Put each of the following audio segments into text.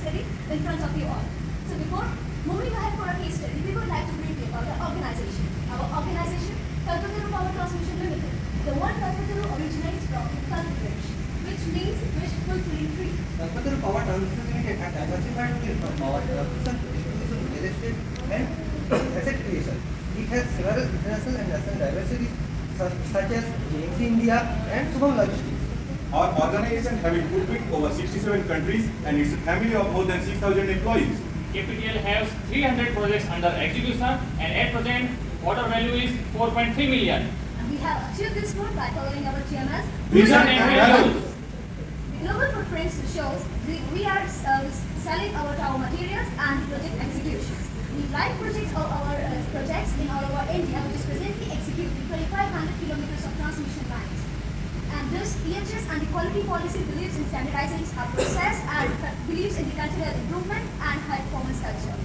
study in front of you all. So before moving ahead for our case study, we would like to brief you about the organization. Our organization, Kalpataru Power Transmission Limited. The word Kalpataru originates from Kalpataru, which means wish fulfilling tree. Kalpataru Power Transmission Limited has diversified field from power production, distribution, real estate, and asset creation. It has several international and national diversities such as JMC India and Subham Logistics. Our organization having footprint over 67 countries and its family of more than 6,000 employees. KPTL has 300 projects under execution and at present order value is 4.3 million. And we have achieved this goal by following our GMS Vision and values. The global footprint shows we are selling our tower materials and project executions. The live projects of our projects in all over India, which is presently executing 2,500 kilometers of transmission lines. And this EHS and the quality policy believes in standardizing our process and believes in the continual improvement and high performance culture.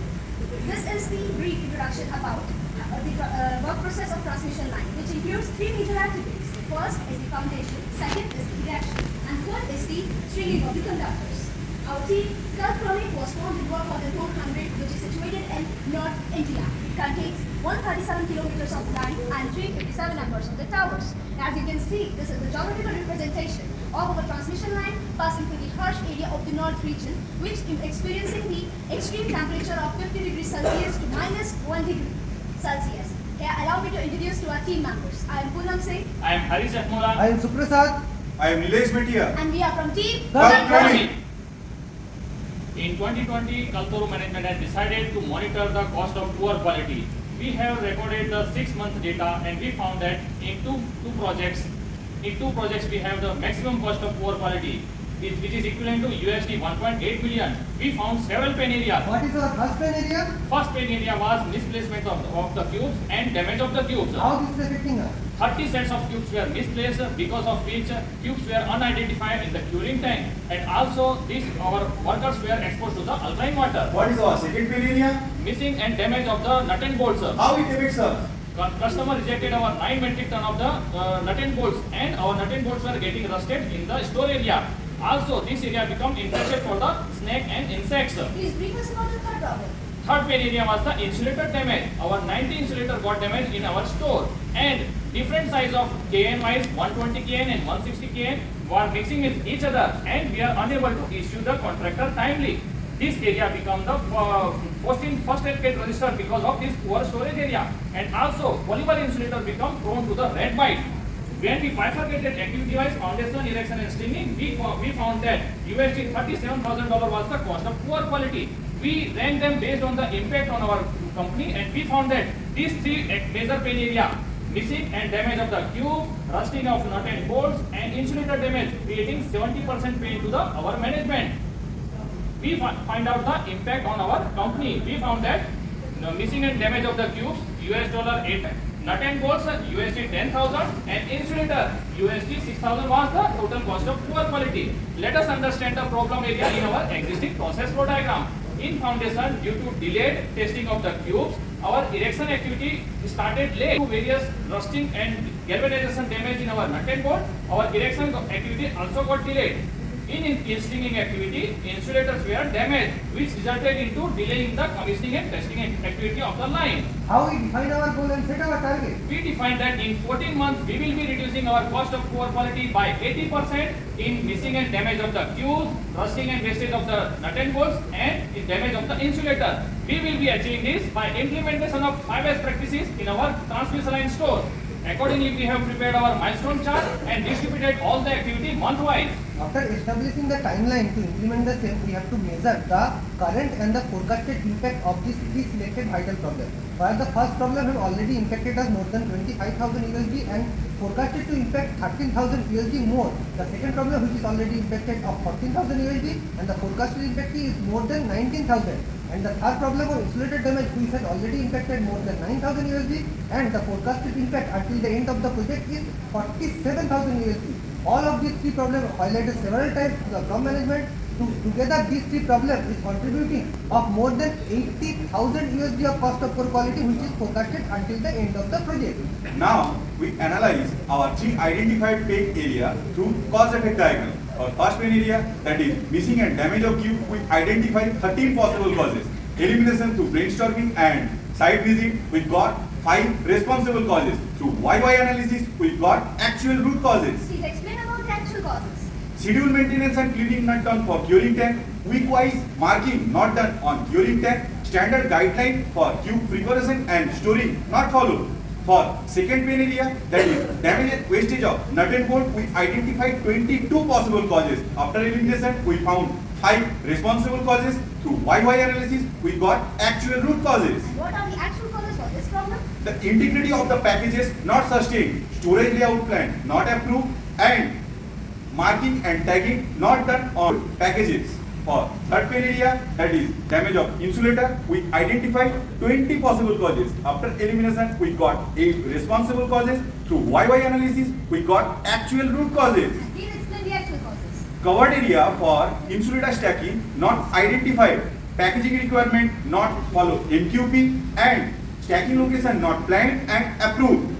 This is the brief introduction about the work process of transmission line, which includes three major activities. The first is the foundation, second is the erection, and third is the stringing of the conductors. Our team, Kalpataru, was formed in work order 400, which is situated in North India. It contains 137 kilometers of line and 357 numbers of the towers. As you can see, this is the geographical representation of our transmission line passing through the harsh area of the North region, which is experiencing the extreme temperature of 50 degrees Celsius to minus 1 degree Celsius. Here, allow me to introduce to our team members. I am Poonam Singh. I am Harish Atmola. I am Suprasad. I am Nilesh Bhatia. And we are from team Kalpataru. In 2020, Kalpataru management has decided to monitor the cost of poor quality. We have recorded the 6-month data and we found that in two projects we have the maximum cost of poor quality, which is equivalent to USD 1.8 million. We found several pain areas. What is our first pain area? First pain area was misplacement of the cubes and damage of the cubes. How this is affecting us? 30 sets of tubes were misplaced, because of which tubes were unidentified in the curing tank, and also our workers were exposed to the alkaline water. What is our second pain area? Missing and damage of the nut and bolts. How it affects us? Customer rejected our 9 metric ton of the nut and bolts, and our nut and bolts were getting rusted in the store area. Also, this area become infested for the snake and insects. Please brief us about the third problem. Third pain area was the insulator damage. Our 90 insulator got damaged in our store, and different size of KN wise 120 KN and 160 KN were mixing with each other, and we are unable to issue the contractor timely. This area become the first aid kit register because of this poor storage area, and also polymer insulator become prone to the red bite. When we bifurcated activity-wise foundation, erection and stringing, we found that USD $37,000 was the cost of poor quality. We ranked them based on the impact on our company, and we found that these three major pain area, missing and damage of the cube, rusting of nut and bolts, and insulator damage, creating 70% pain to our management. We find out the impact on our company. We found that missing and damage of the cubes, $8, nut and bolts USD 10,000, and insulator USD 6,000 was the total cost of poor quality. Let us understand the problem area in our existing process flow diagram. In foundation, due to delayed testing of the cubes, our erection activity started late. Due to various rusting and galvanization damage in our nut and bolt, our erection activity also got delayed. In stringing activity, insulators were damaged, which resulted into delaying the commissioning and testing activity of the line. How we define our goal and set our target? We defined that in 14 months, we will be reducing our cost of poor quality by 80% in missing and damage of the tubes, rusting and wastage of the nut and bolts, and in damage of the insulator. We will be achieving this by implementation of 5S practices in our transmission line store. Accordingly, we have prepared our milestone chart and distributed all the activity month-wise. After establishing the timeline to implement the same, we have to measure the current and the forecasted impact of these three selected vital problems. While the first problem has already impacted us more than 25,000 USD and forecasted to impact 13,000 USD more. The second problem, which is already impacted of 14,000 USD, and the forecasted impact is more than 19,000. And the third problem of insulator damage, which has already impacted more than 9,000 USD, and the forecasted impact until the end of the project is 47,000 USD. All of these three problems highlighted several times to the problem management. Together, these three problems is contributing of more than 80,000 USD of cost of poor quality, which is forecasted until the end of the project. Now we analyze our three identified pain area through cause-effect diagram. Our first pain area, that is missing and damage of cube, we identify 13 possible causes. Elimination through brainstorming and site visit, we got 5 responsible causes. Through YY analysis, we got actual root causes. Please explain about the actual causes. Schedule maintenance and cleaning not done for curing tank. Week-wise marking not done on curing tank. Standard guideline for cube preparation and storing not followed. For second pain area, that is damage and wastage of nut and bolt, we identified 22 possible causes. After elimination, we found 5 responsible causes. Through YY analysis, we got actual root causes. What are the actual causes for this problem? The integrity of the packages not sustained, storage layout plan not approved, and marking and tagging not done on packages. For third pain area, that is damage of insulator, we identified 20 possible causes. After elimination, we got 8 responsible causes. Through YY analysis, we got actual root causes. Please explain the actual causes. Covered area for insulator stacking not identified, packaging requirement not followed, MQP, and stacking location not planned and approved.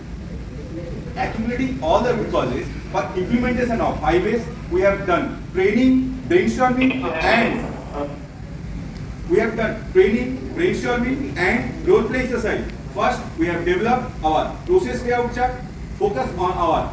Accumulating all the root causes for implementation of highways, we have done training, brainstorming, and role play exercise. First, we have developed our process layout chart, focus on our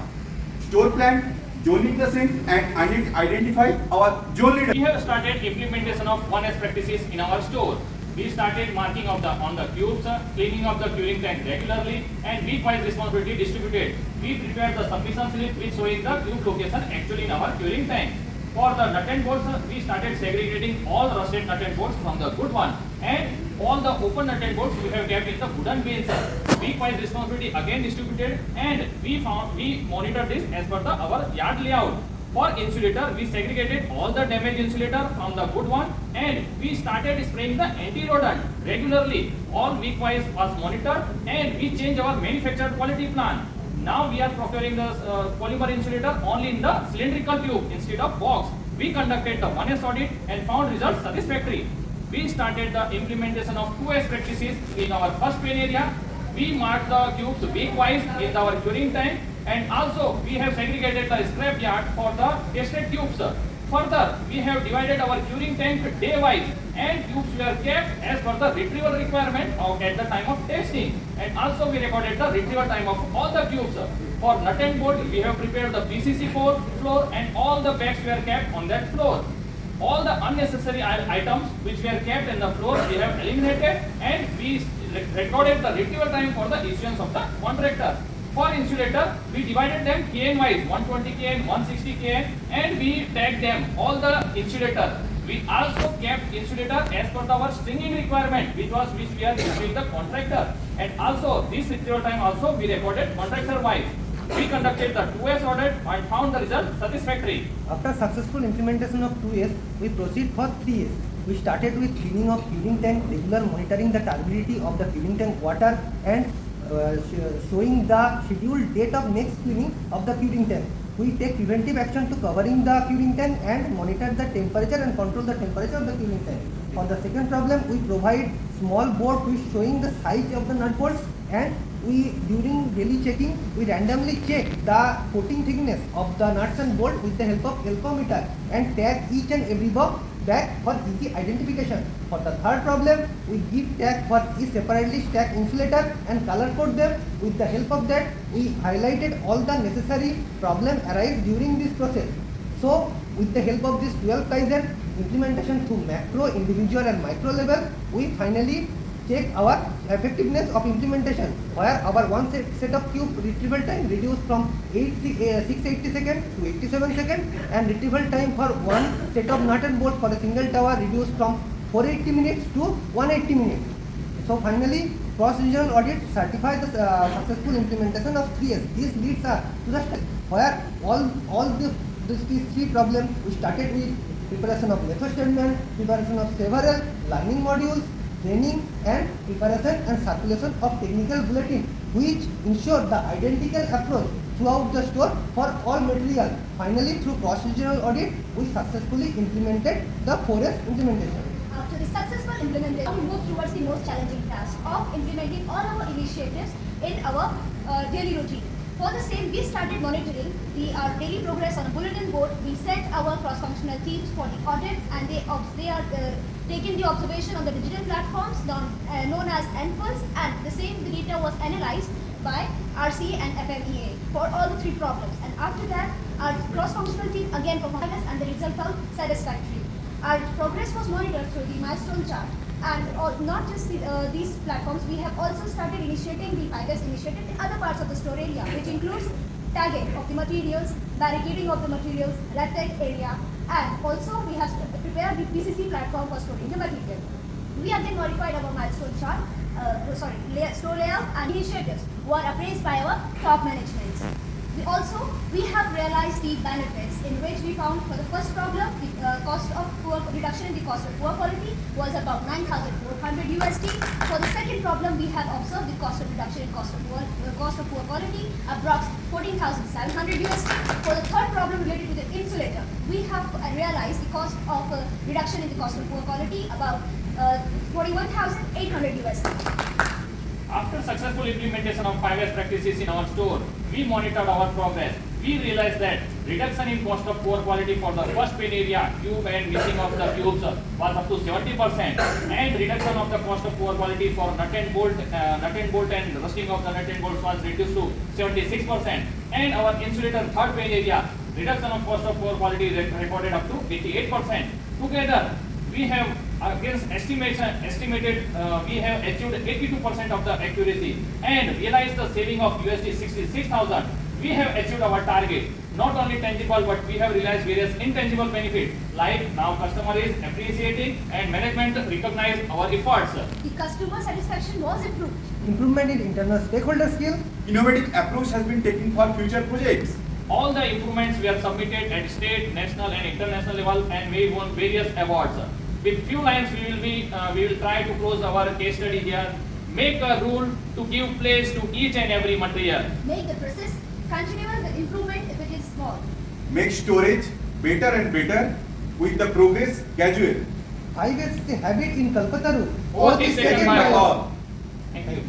store plan, zoning the same, and identify our zone leader. We have started implementation of 1S practices in our store. We started marking of on the cubes, cleaning of the curing tank regularly, and week-wise responsibility distributed. We prepared the submission slip which showing the cube location actually in our curing tank. For the nut and bolts, we started segregating all rusted nut and bolts from the good one, and all the open nut and bolts we have kept in the wooden bins. Week-wise responsibility again distributed, and we monitored this as per our yard layout. For insulator, we segregated all the damaged insulator from the good one, and we started spraying the anti-rodent regularly. All week-wise was monitored, and we changed our manufactured quality plan. Now we are procuring the polymer insulator only in the cylindrical tube instead of box. We conducted the 1S audit and found results satisfactory. We started the implementation of 2S practices in our first pain area. We marked the cubes week-wise in our curing tank, and also we have segregated the scrap yard for the tested tubes. Further, we have divided our curing tank day-wise, and tubes were kept as per the retrieval requirement at the time of testing. And also we recorded the retrieval time of all the tubes. For nut and bolt, we have prepared the PCC floor, and all the bags were kept on that floor. All the unnecessary items which were kept in the floor, we have eliminated, and we recorded the retrieval time for the issuance of the contractor. For insulator, we divided them KN wise, 120 KN, 160 KN, and we tagged them all the insulator. We also kept insulator as per our stringing requirement, which we are issuing the contractor. And also this retrieval time also we recorded contractor wise. We conducted the 2S audit and found the result satisfactory. After successful implementation of 2S, we proceed for 3S. We started with cleaning of curing tank, regular monitoring the turbidity of the curing tank water, and showing the scheduled date of next cleaning of the curing tank. We take preventive action to covering the curing tank and monitor the temperature and control the temperature of the curing tank. For the second problem, we provide small board which showing the size of the nut bolts, and during daily checking, we randomly check the coating thickness of the nuts and bolts with the help of alcometer and tag each and every bag for easy identification. For the third problem, we give tag for each separately stacked insulator and color code them. With the help of that, we highlighted all the necessary problem arise during this process. So, with the help of this 12 Kaizen implementation through macro, individual and micro level, we finally check our effectiveness of implementation, where our one set of cube retrieval time reduced from 680 seconds to 87 seconds, and retrieval time for one set of nut and bolt for a single tower reduced from 480 minutes to 180 minutes. So finally, cross-regional audit certified the successful implementation of 3S. This leads us to the step where all these three problems, we started with preparation of method statement, preparation of several learning modules, training and preparation and circulation of technical bulletin, which ensure the identical approach throughout the store for all material. Finally, through cross-regional audit, we successfully implemented the 4S implementation. After the successful implementation, we move towards the most challenging task of implementing all our initiatives in our daily routine. For the same, we started monitoring our daily progress on a bulletin board. We sent our cross-functional teams for the audits, and they are taking the observation on the digital platforms known as NPULS, and the data was analyzed by RCA and FMEA for all the 3 problems. And after that, our cross-functional team again performed and the result felt satisfactory. Our progress was monitored through the milestone chart, and not just these platforms, we have also started initiating the FIGAS initiative in other parts of the store area, which includes tagging of the materials, barricading of the materials, red tag area, and also we have prepared the PCC platform for storing the material. We again modified our milestone chart, store layout and initiatives were appraised by our top management. We have realized the benefits in which we found for the first problem, the reduction in the cost of poor quality was about 9,400 USD. For the second problem, we have observed the cost of reduction in cost of poor quality, approx 14,700 USD. For the third problem related to the insulator, we have realized the cost of reduction in the cost of poor quality about 41,800 USD. After successful implementation of 5S practices in our store, we monitored our progress. We realized that reduction in cost of poor quality for the first pane area, tube and missing of the tubes was up to 70%, and reduction of the cost of poor quality for nut and bolt and rusting of the nut and bolts was reduced to 76%, and our insulator third pane area, reduction of cost of poor quality recorded up to 88%. Together, we have against estimated we have achieved 82% of the accuracy and realized the saving of USD 66,000. We have achieved our target. Not only tangible, but we have realized various intangible benefits, like now customer is appreciating and management recognize our efforts. The customer satisfaction was improved. Improvement in internal stakeholder skill. Innovative approach has been taken for future projects. All the improvements we have submitted at state, national and international level, and we won various awards. With few lines we will try to close our case study here. Make a rule to give place to each and every material. Make the process continual with improvement if it is small. Make storage better and better with the progress gradual. 5S is a habit in Kalpataru. Oath is taken by all. Thank you.